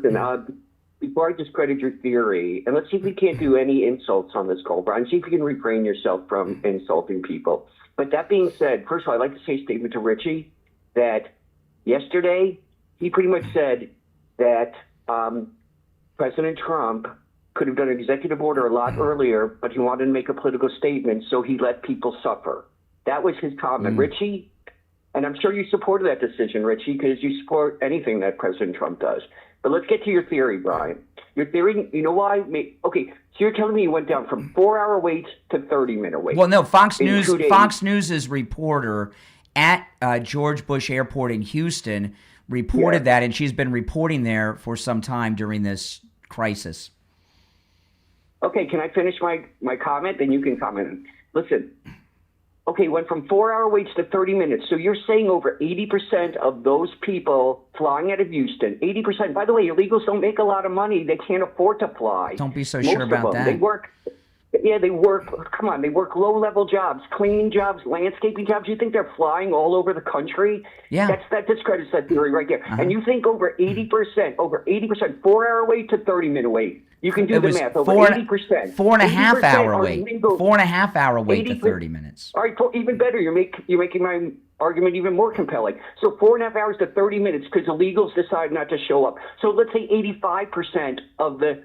before I discredit your theory, and let's see if we can't do any insults on this call, Brian. See if you can refrain yourself from insulting people. But that being said, first of all, I'd like to say a statement to Richie that yesterday he pretty much said that President Trump could have done an executive order a lot earlier, but he wanted to make a political statement, so he let people suffer. That was his comment. Richie, and I'm sure you supported that decision, Richie, because you support anything that President Trump does. But let's get to your theory, Brian. Your theory, you know why? Okay, so you're telling me you went down from 4-hour waits to 30-minute waits. Well, no, Fox News's reporter at George Bush Airport in Houston reported that, and she's been reporting there for some time during this crisis. Okay, can I finish my comment? Then you can comment. Listen. Okay, went from 4-hour waits to 30 minutes. So you're saying over 80% of those people flying out of Houston, 80%, by the way, illegals don't make a lot of money. They can't afford to fly. Don't be so sure about that. They work, come on, they work low-level jobs, cleaning jobs, landscaping jobs. You think they're flying all over the country? Yeah. That discredits that theory right there. And you think over 80%, 4-hour wait to 30-minute wait. You can do the math. Over 80%. 4.5-hour wait. 4.5-hour wait to 30 minutes. All right, even better. You're making my argument even more compelling. So 4.5 hours to 30 minutes because illegals decide not to show up. So let's say 85% of the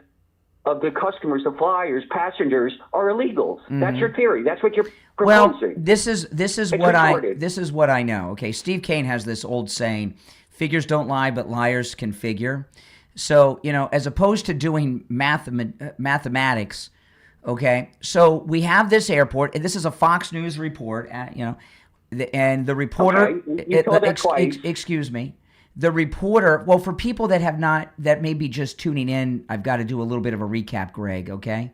customers, the flyers, passengers are illegals. That's your theory. That's what you're proposing. Well, this is what I know. Okay, Steve Kane has this old saying, "Figures don't lie, but liars can figure." So, as opposed to doing mathematics, okay, so we have this airport, and this is a Fox News report, and the reporter, excuse me, the reporter, well, for people that may be just tuning in, I've got to do a little bit of a recap, Greg, okay?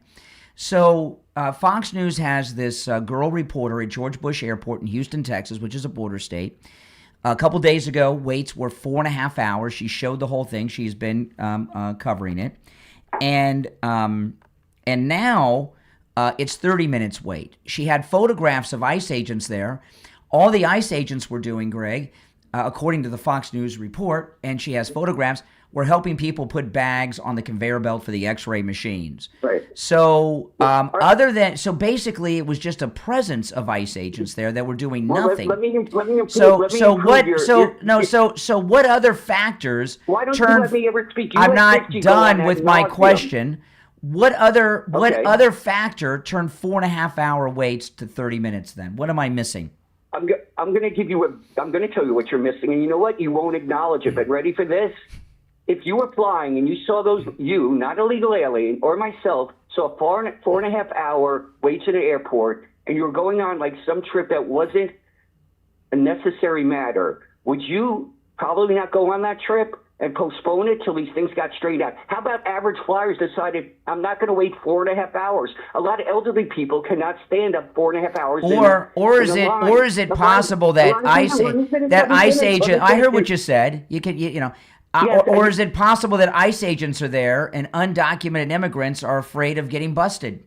So Fox News has this girl reporter at George Bush Airport in Houston, Texas, which is a border state. A couple days ago, waits were 4.5 hours. She showed the whole thing. She's been covering it. And now it's 30 minutes wait. She had photographs of ICE agents there. All the ICE agents were doing, Greg, according to the Fox News report, and she has photographs, were helping people put bags on the conveyor belt for the X-ray machines. Right. So so basically it was just a presence of ICE agents there that were doing nothing. So what other factors? Why don't you let me ever speak? I'm not done with my question. What other factor turned 4.5-hour waits to 30 minutes then? What am I missing? I'm going to tell you what you're missing, and you know what? You won't acknowledge it. But ready for this? If you were flying and you saw not a legal alien or myself, saw 4.5-hour waits at an airport, and you were going on like some trip that wasn't a necessary matter, would you probably not go on that trip and postpone it till these things got straightened out? How about average flyers decided, I'm not going to wait 4.5 hours? A lot of elderly people cannot stand up 4.5 hours. Or is it possible that ICE agent? I heard what you said. Or is it possible that ICE agents are there and undocumented immigrants are afraid of getting busted?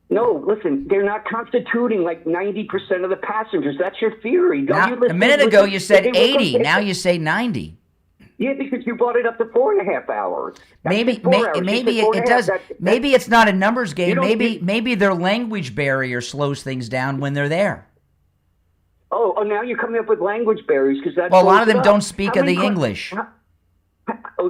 No, listen, they're not constituting like 90% of the passengers. That's your theory. A minute ago you said 80. Now you say 90. Yeah, because you brought it up to 4.5 hours. Maybe it does. Maybe it's not a numbers game. Maybe their language barrier slows things down when they're there. Oh, now you're coming up with language barriers because that's. Well, a lot of them don't speak the English.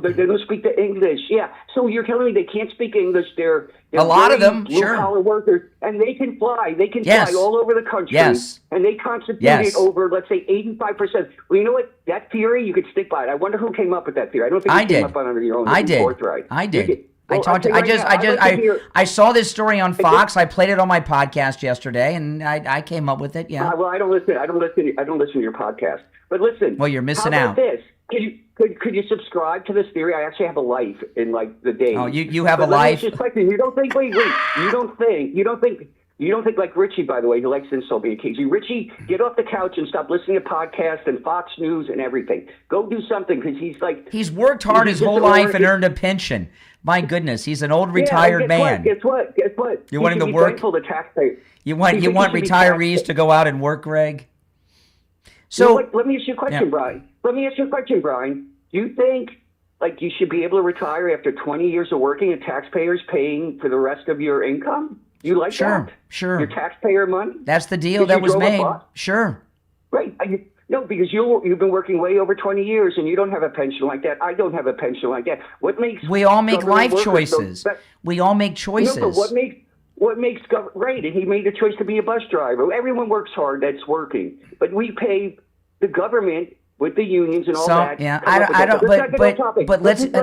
They don't speak the English. Yeah. So you're telling me they can't speak English? They're a lot of them, sure. Blue-collar workers, and they can fly. They can fly all over the country. Yes. And they constitute over, let's say, 85%. Well, you know what? That theory, you could stick by it. I wonder who came up with that theory. I don't think you came up under your own forthright. I did. I saw this story on Fox. I played it on my podcast yesterday, and I came up with it. Yeah. Well, I don't listen to your podcast. But listen. Well, you're missing out. How about this? Could you subscribe to this theory? I actually have a life in like the day. Oh, you have a life. You don't think? Wait. You don't think like Richie, by the way, who likes to insult me occasionally. Richie, get off the couch and stop listening to podcasts and Fox News and everything. Go do something because he's worked hard his whole life and earned a pension. My goodness, he's an old retired man. Guess what? You want him to work? The taxpayer. You want retirees to go out and work, Greg? So let me ask you a question, Brian. Do you think like you should be able to retire after 20 years of working and taxpayers paying for the rest of your income? You like that? Sure. Your taxpayer money? That's the deal that was made. Sure. Right. No, because you've been working way over 20 years and you don't have a pension like that. I don't have a pension like that. What makes we all make life choices? We all make choices. No, but what makes right? And he made the choice to be a bus driver. Everyone works hard that's working, but we pay the government with the unions and all that. Yeah, I don't. But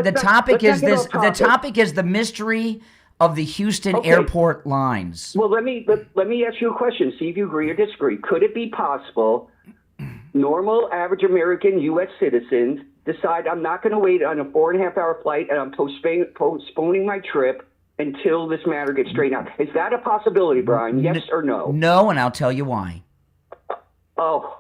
the topic is this. The topic is the mystery of the Houston airport lines. Well, let me ask you a question. See if you agree or disagree. Could it be possible normal, average American U.S. citizens decide I'm not going to wait on a 4.5-hour flight and I'm postponing my trip until this matter gets straightened out? Is that a possibility, Brian? Yes or no? No, and I'll tell you why. Oh.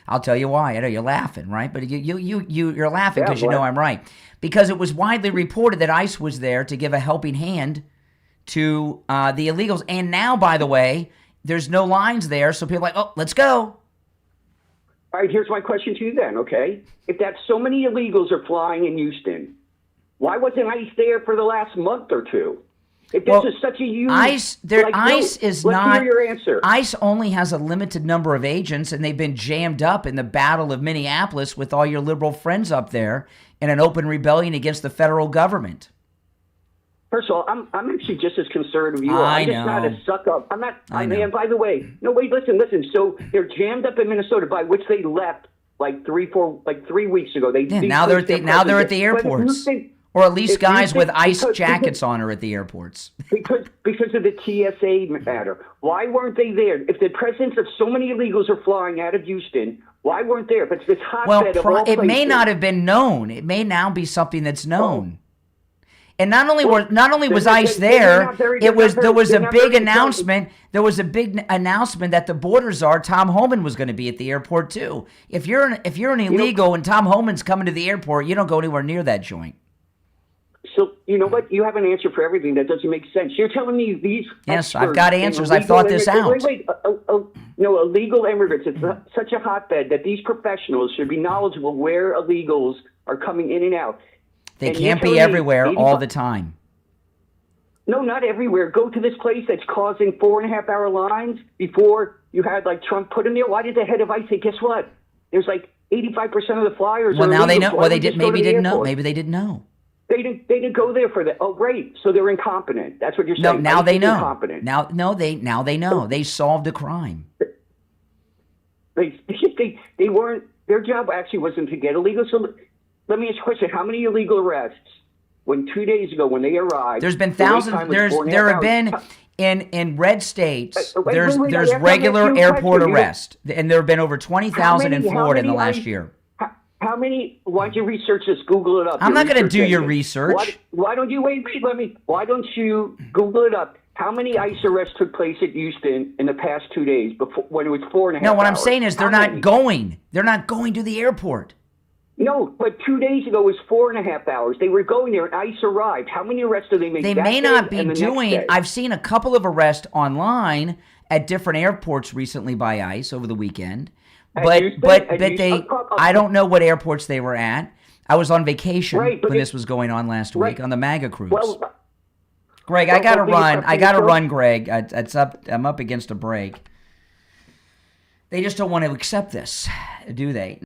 I'll tell you why. I know you're laughing, right? But you're laughing because you know I'm right. Because it was widely reported that ICE was there to give a helping hand to the illegals. And now, by the way, there's no lines there, so people are like, oh, let's go. All right, here's my question to you then, okay? If that so many illegals are flying in Houston, why wasn't ICE there for the last month or two? If this is such a huge... ICE is not... Let's hear your answer. ICE only has a limited number of agents, and they've been jammed up in the Battle of Minneapolis with all your liberal friends up there in an open rebellion against the federal government. First of all, I'm actually just as concerned as you are. I'm just not a suck up. I'm not. And by the way, no, wait, listen. So they're jammed up in Minnesota, by which they left like 3 weeks ago. Now they're at the airports, or at least guys with ICE jackets on are at the airports. because of the TSA matter. Why weren't they there? If the presence of so many illegals are flying out of Houston, why weren't they there? But this hotbed of all places. It may not have been known. It may now be something that's known. And not only was ICE there, there was a big announcement. There was a big announcement that the border czar Tom Homan was going to be at the airport too. If you're an illegal and Tom Homan's coming to the airport, you don't go anywhere near that joint. So you know what? You have an answer for everything. That doesn't make sense. You're telling me these. Yes, I've got answers. I've thought this out. Wait. No, illegal immigrants. It's such a hotbed that these professionals should be knowledgeable where illegals are coming in and out. They can't be everywhere all the time. No, not everywhere. Go to this place that's causing 4.5-hour lines before you had like Trump put in there. Why did the head of ICE say, guess what? There's like 85% of the flyers. Well, now they know. Well, they didn't. Maybe didn't know. Maybe they didn't know. They didn't go there for that. Oh, great. So they're incompetent. That's what you're saying. No, now they know. Incompetent. Now they know. They solved a crime. They weren't. Their job actually wasn't to get illegal. So let me ask you a question. How many illegal arrests when 2 days ago when they arrived? There's been thousands. There have been in red states. There's regular airport arrest, and there have been over 20,000 in Florida in the last year. How many? Why don't you research this? Google it up. I'm not going to do your research. Why don't you wait? Why don't you Google it up? How many ICE arrests took place at Houston in the past 2 days before when it was 4.5 hours? No, what I'm saying is they're not going. They're not going to the airport. No, but 2 days ago was 4.5 hours. They were going there, and ICE arrived. How many arrests do they make? They may not be doing. I've seen a couple of arrests online at different airports recently by ICE over the weekend. But I don't know what airports they were at. I was on vacation when this was going on last week on the MAGA cruise. Greg, I got to run. I got to run, Greg. I'm up against a break. They just don't want to accept this, do they?